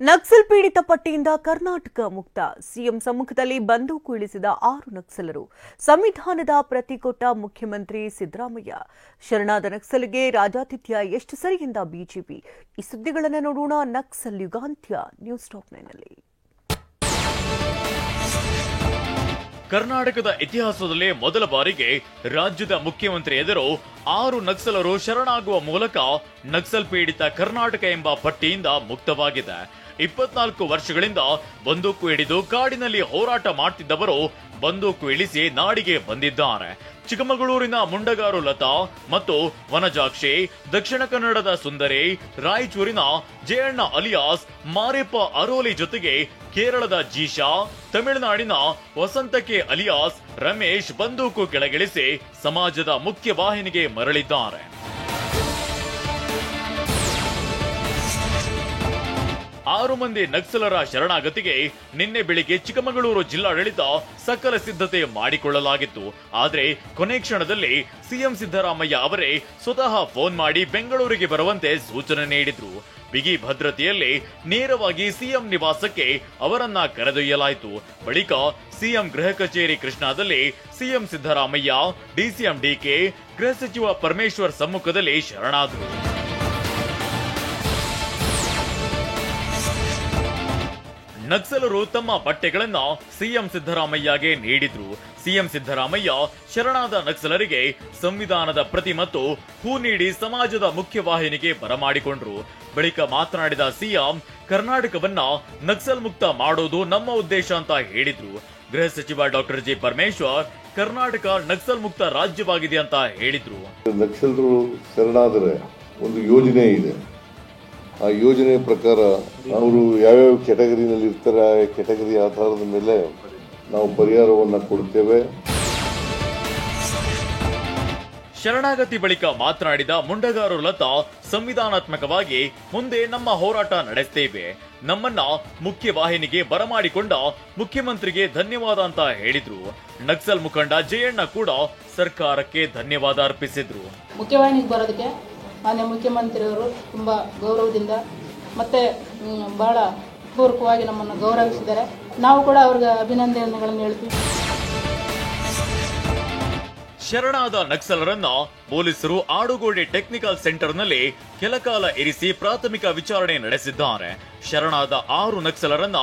ನಕ್ಸಲ್ ಪೀಡಿತ ಪಟ್ಟಿಯಿಂದ ಕರ್ನಾಟಕ ಮುಕ್ತ ಸಿಎಂ ಸಮ್ಮುಖದಲ್ಲಿ ಬಂದೂಕು ಇಳಿಸಿದ 6 ನಕ್ಸಲರು ಸಂವಿಧಾನದ ಪ್ರತಿ ಕೊಟ್ಟ ಮುಖ್ಯಮಂತ್ರಿ ಸಿದ್ದರಾಮಯ್ಯ ಶರಣಾದ ನಕ್ಸಲ್ಗೆ ರಾಜಾತಿಥ್ಯ ಎಷ್ಟು ಸರಿಯಿಂದ ಬಿಜೆಪಿ ಈ ಸುದ್ದಿಗಳನ್ನು ನೋಡೋಣ ನಕ್ಸಲ್ ಯುಗಾಂತ್ಯ ನ್ಯೂಸ್ ಟಾಪ್ 9 ನಲ್ಲಿ ಕರ್ನಾಟಕದ ಇತಿಹಾಸದಲ್ಲೇ ಮೊದಲ ಬಾರಿಗೆ ರಾಜ್ಯದ ಮುಖ್ಯಮಂತ್ರಿ ಎದುರು 6 ನಕ್ಸಲರು ಶರಣಾಗುವ ಮೂಲಕ ನಕ್ಸಲ್ ಪೀಡಿತ ಕರ್ನಾಟಕ ಎಂಬ ಪಟ್ಟಿಯಿಂದ ಮುಕ್ತವಾಗಿದೆ. 24 ವರ್ಷಗಳಿಂದ ಬಂದೂಕು ಹಿಡಿದು ಕಾಡಿನಲ್ಲಿ ಹೋರಾಟ ಮಾಡುತ್ತಿದ್ದವರು ಬಂದೂಕು ಇಳಿಸಿ ನಾಡಿಗೆ ಬಂದಿದ್ದಾರೆ. ಚಿಕ್ಕಮಗಳೂರಿನ ಮುಂಡಗಾರು ಲತಾ ಮತ್ತು ವನಜಾಕ್ಷಿ, ದಕ್ಷಿಣ ಕನ್ನಡದ ಸುಂದರಿ, ರಾಯಚೂರಿನ ಜಯಣ್ಣ ಅಲಿಯಾಸ್ ಮಾರೆಪ್ಪ ಅರೋಲಿ ಜೊತೆಗೆ ಕೇರಳದ ಜೀಶಾ, ತಮಿಳುನಾಡಿನ ವಸಂತಕೆ ಅಲಿಯಾಸ್ ರಮೇಶ್ ಬಂದೂಕು ಕೆಳಗಿಳಿಸಿ ಸಮಾಜದ ಮುಖ್ಯ ವಾಹಿನಿಗೆ ಮರಳಿದ್ದಾರೆ. 6 ಮಂದಿ ನಕ್ಸಲರ ಶರಣಾಗತಿಗೆ ನಿನ್ನೆ ಬೆಳಿಗ್ಗೆ ಚಿಕ್ಕಮಗಳೂರು ಜಿಲ್ಲಾಡಳಿತ ಸಕಲ ಸಿದ್ಧತೆ ಮಾಡಿಕೊಳ್ಳಲಾಗಿತ್ತು. ಆದರೆ ಕೊನೆ ಕ್ಷಣದಲ್ಲಿ ಸಿಎಂ ಸಿದ್ದರಾಮಯ್ಯ ಅವರೇ ಸ್ವತಃ ಫೋನ್ ಮಾಡಿ ಬೆಂಗಳೂರಿಗೆ ಬರುವಂತೆ ಸೂಚನೆ ನೀಡಿದ್ರು. ಬಿಗಿ ಭದ್ರತೆಯಲ್ಲಿ ನೇರವಾಗಿ ಸಿಎಂ ನಿವಾಸಕ್ಕೆ ಅವರನ್ನ ಕರೆದೊಯ್ಯಲಾಯಿತು. ಬಳಿಕ ಸಿಎಂ ಗೃಹ ಕಚೇರಿ ಕೃಷ್ಣಾದಲ್ಲಿ ಸಿಎಂ ಸಿದ್ದರಾಮಯ್ಯ, ಡಿಸಿಎಂ ಡಿಕೆ, ಗೃಹ ಸಚಿವ ಪರಮೇಶ್ವರ್ ಸಮ್ಮುಖದಲ್ಲಿ ಶರಣಾದರು. ನಕ್ಸಲರು ತಮ್ಮ ಬಟ್ಟೆಗಳನ್ನ ಸಿಎಂ ಸಿದ್ದರಾಮಯ್ಯಗೆ ನೀಡಿದ್ರು. ಸಿಎಂ ಸಿದ್ದರಾಮಯ್ಯ ಶರಣಾದ ನಕ್ಸಲರಿಗೆ ಸಂವಿಧಾನದ ಪ್ರತಿ ಮತ್ತು ಹೂ ನೀಡಿ ಸಮಾಜದ ಮುಖ್ಯವಾಹಿನಿಗೆ ಬರಮಾಡಿಕೊಂಡ್ರು. ಬಳಿಕ ಮಾತನಾಡಿದ ಸಿಎಂ, ಕರ್ನಾಟಕವನ್ನ ನಕ್ಸಲ್ ಮುಕ್ತ ಮಾಡೋದು ನಮ್ಮ ಉದ್ದೇಶ ಅಂತ ಹೇಳಿದ್ರು. ಗೃಹ ಸಚಿವ ಡಾಕ್ಟರ್ ಜಿ ಪರಮೇಶ್ವರ್, ಕರ್ನಾಟಕ ನಕ್ಸಲ್ ಮುಕ್ತ ರಾಜ್ಯವಾಗಿದೆ ಅಂತ ಹೇಳಿದ್ರು. ನಕ್ಸಲರು ಶರಣಾದರೆ ಒಂದು ಯೋಜನೆ ಇದೆ. ಆ ಯೋಜನೆ ಪ್ರಕಾರ ಅವರು ಯಾವ್ಯಾವ ಕ್ಯಾಟಗರಿನಲ್ಲಿ ಇರ್ತಾರೆ, ಆ ಕ್ಯಾಟಗರಿ ಆಧಾರದ ಮೇಲೆ ನಾವು ಪರಿಹಾರವನ್ನು ಕೊಡ್ತೇವೆ. ಶರಣಾಗತಿ ಬಳಿಕ ಮಾತನಾಡಿದ ಮುಂಡಗಾರು ಲತಾ, ಸಂವಿಧಾನಾತ್ಮಕವಾಗಿ ಮುಂದೆ ನಮ್ಮ ಹೋರಾಟ ನಡೆಸ್ತೇವೆ. ನಮ್ಮನ್ನ ಮುಖ್ಯ ವಾಹಿನಿಗೆ ಬರಮಾಡಿಕೊಂಡ ಮುಖ್ಯಮಂತ್ರಿಗೆ ಧನ್ಯವಾದ ಅಂತ ಹೇಳಿದ್ರು. ನಕ್ಸಲ್ ಮುಖಂಡ ಜಯಣ್ಣ ಕೂಡ ಸರ್ಕಾರಕ್ಕೆ ಧನ್ಯವಾದ ಅರ್ಪಿಸಿದ್ರು. ಮುಖ್ಯವಾಹಿನಿಗೆ ಬರೋದಕ್ಕೆ ಮಾನ್ಯ ಮುಖ್ಯಮಂತ್ರಿಯವರು ತುಂಬ ಗೌರವದಿಂದ ಮತ್ತೆ ಬಹಳ ಪೂರ್ವಕವಾಗಿ ನಮ್ಮನ್ನು ಗೌರವಿಸಿದ್ದಾರೆ. ನಾವು ಕೂಡ ಅವ್ರಿಗೆ ಅಭಿನಂದನೆಗಳನ್ನು ಹೇಳ್ತೀವಿ. ಶರಣಾದ ನಕ್ಸಲರನ್ನ ಪೊಲೀಸರು ಆಡುಗೋಡಿ ಟೆಕ್ನಿಕಲ್ ಸೆಂಟರ್ನಲ್ಲಿ ಕೆಲಕಾಲ ಇರಿಸಿ ಪ್ರಾಥಮಿಕ ವಿಚಾರಣೆ ನಡೆಸಿದ್ದಾರೆ. ಶರಣಾದ 6 ನಕ್ಸಲರನ್ನ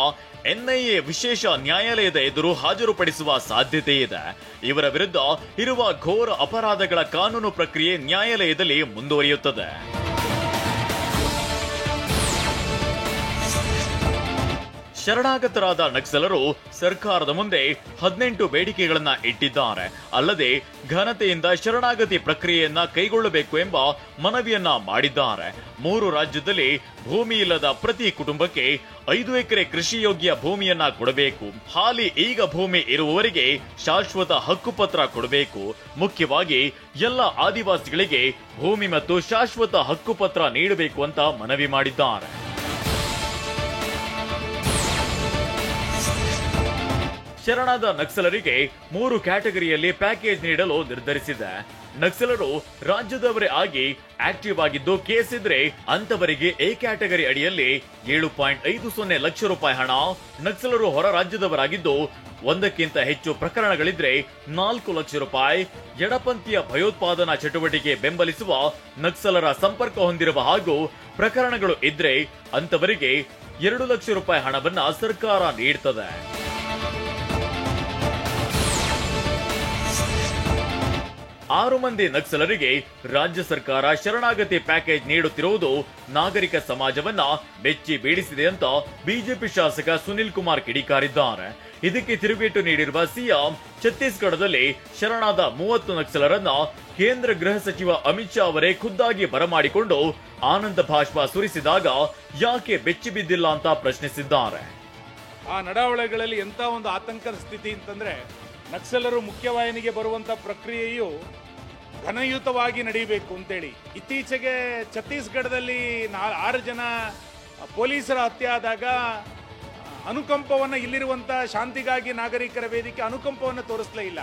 ಎನ್ಐಎ ವಿಶೇಷ ನ್ಯಾಯಾಲಯದ ಎದುರು ಹಾಜರುಪಡಿಸುವ ಸಾಧ್ಯತೆ ಇದೆ. ಇವರ ವಿರುದ್ಧ ಇರುವ ಘೋರ ಅಪರಾಧಗಳ ಕಾನೂನು ಪ್ರಕ್ರಿಯೆ ನ್ಯಾಯಾಲಯದಲ್ಲಿ ಮುಂದುವರಿಯುತ್ತದೆ. ಶರಣಾಗತರಾದ ನಕ್ಸಲರು ಸರ್ಕಾರದ ಮುಂದೆ 18 ಬೇಡಿಕೆಗಳನ್ನ ಇಟ್ಟಿದ್ದಾರೆ. ಅಲ್ಲದೆ ಘನತೆಯಿಂದ ಶರಣಾಗತಿ ಪ್ರಕ್ರಿಯೆಯನ್ನ ಕೈಗೊಳ್ಳಬೇಕು ಎಂಬ ಮನವಿಯನ್ನ ಮಾಡಿದ್ದಾರೆ. 3 ರಾಜ್ಯದಲ್ಲಿ ಭೂಮಿ ಇಲ್ಲದ ಪ್ರತಿ ಕುಟುಂಬಕ್ಕೆ 5 ಎಕರೆ ಕೃಷಿ ಯೋಗ್ಯ ಭೂಮಿಯನ್ನ ಕೊಡಬೇಕು. ಹಾಲಿ ಈಗ ಭೂಮಿ ಇರುವವರಿಗೆ ಶಾಶ್ವತ ಹಕ್ಕುಪತ್ರ ಕೊಡಬೇಕು. ಮುಖ್ಯವಾಗಿ ಎಲ್ಲ ಆದಿವಾಸಿಗಳಿಗೆ ಭೂಮಿ ಮತ್ತು ಶಾಶ್ವತ ಹಕ್ಕುಪತ್ರ ನೀಡಬೇಕು ಅಂತ ಮನವಿ ಮಾಡಿದ್ದಾರೆ. ಶರಣಾದ ನಕ್ಸಲರಿಗೆ 3 ಕ್ಯಾಟಗರಿಯಲ್ಲಿ ಪ್ಯಾಕೇಜ್ ನೀಡಲು ನಿರ್ಧರಿಸಿದೆ. ನಕ್ಸಲರು ರಾಜ್ಯದವರೇ ಆಗಿ ಆಕ್ಟಿವ್ ಆಗಿದ್ದು ಕೇಸ್ ಇದ್ರೆ ಅಂತವರಿಗೆ ಎ ಕ್ಯಾಟಗರಿ ಅಡಿಯಲ್ಲಿ 7.50 ಲಕ್ಷ ರೂಪಾಯಿ ಹಣ, ನಕ್ಸಲರು ಹೊರ ರಾಜ್ಯದವರಾಗಿದ್ದು 1ಕ್ಕಿಂತ ಹೆಚ್ಚು ಪ್ರಕರಣಗಳಿದ್ರೆ 4 ಲಕ್ಷ ರೂಪಾಯಿ, ಎಡಪಂಥೀಯ ಭಯೋತ್ಪಾದನಾ ಚಟುವಟಿಕೆ ಬೆಂಬಲಿಸುವ ನಕ್ಸಲರ ಸಂಪರ್ಕ ಹೊಂದಿರುವ ಹಾಗೂ ಪ್ರಕರಣಗಳು ಇದ್ರೆ ಅಂತವರಿಗೆ 2 ಲಕ್ಷ ರೂಪಾಯಿ ಹಣವನ್ನ ಸರ್ಕಾರ ನೀಡುತ್ತದೆ. 6 ಮಂದಿ ನಕ್ಸಲರಿಗೆ ರಾಜ್ಯ ಸರ್ಕಾರ ಶರಣಾಗತಿ ಪ್ಯಾಕೇಜ್ ನೀಡುತ್ತಿರುವುದು ನಾಗರಿಕ ಸಮಾಜವನ್ನ ಬೆಚ್ಚಿ ಬೀಳಿಸಿದೆ ಅಂತ ಬಿಜೆಪಿ ಶಾಸಕ ಸುನಿಲ್ ಕುಮಾರ್ ಕಿಡಿಕಾರಿದ್ದಾರೆ. ಇದಕ್ಕೆ ತಿರುಗೇಟು ನೀಡಿರುವ ಸಿಎಂ, ಛತ್ತೀಸ್ಗಢದಲ್ಲಿ ಶರಣಾದ 30 ನಕ್ಸಲರನ್ನ ಕೇಂದ್ರ ಗೃಹ ಸಚಿವ ಅಮಿತ್ ಶಾ ಅವರೇ ಖುದ್ದಾಗಿ ಬರಮಾಡಿಕೊಂಡು ಆನಂದ ಭಾಷ್ಪ ಸುರಿಸಿದಾಗ ಯಾಕೆ ಬೆಚ್ಚಿ ಬಿದ್ದಿಲ್ಲ ಅಂತ ಪ್ರಶ್ನಿಸಿದ್ದಾರೆ. ಆ ನಡಾವಳಿಗಳಲ್ಲಿ ಎಂತ ಒಂದು ಆತಂಕದ ಸ್ಥಿತಿ ಅಂತಂದ್ರೆ, ನಕ್ಸಲರು ಮುಖ್ಯವಾಹಿನಿಗೆ ಬರುವಂತ ಪ್ರಕ್ರಿಯೆಯು ಘನಯುತವಾಗಿ ನಡೀಬೇಕು ಅಂತೇಳಿ ಇತ್ತೀಚೆಗೆ ಛತ್ತೀಸ್ಗಢದಲ್ಲಿ 6 ಜನ ಪೊಲೀಸರ ಹತ್ಯೆ ಆದಾಗ ಅನುಕಂಪವನ್ನು ಇಲ್ಲಿರುವಂತ ಶಾಂತಿಗಾಗಿ ನಾಗರಿಕರ ವೇದಿಕೆ ಅನುಕಂಪವನ್ನು ತೋರಿಸಲೇ ಇಲ್ಲ.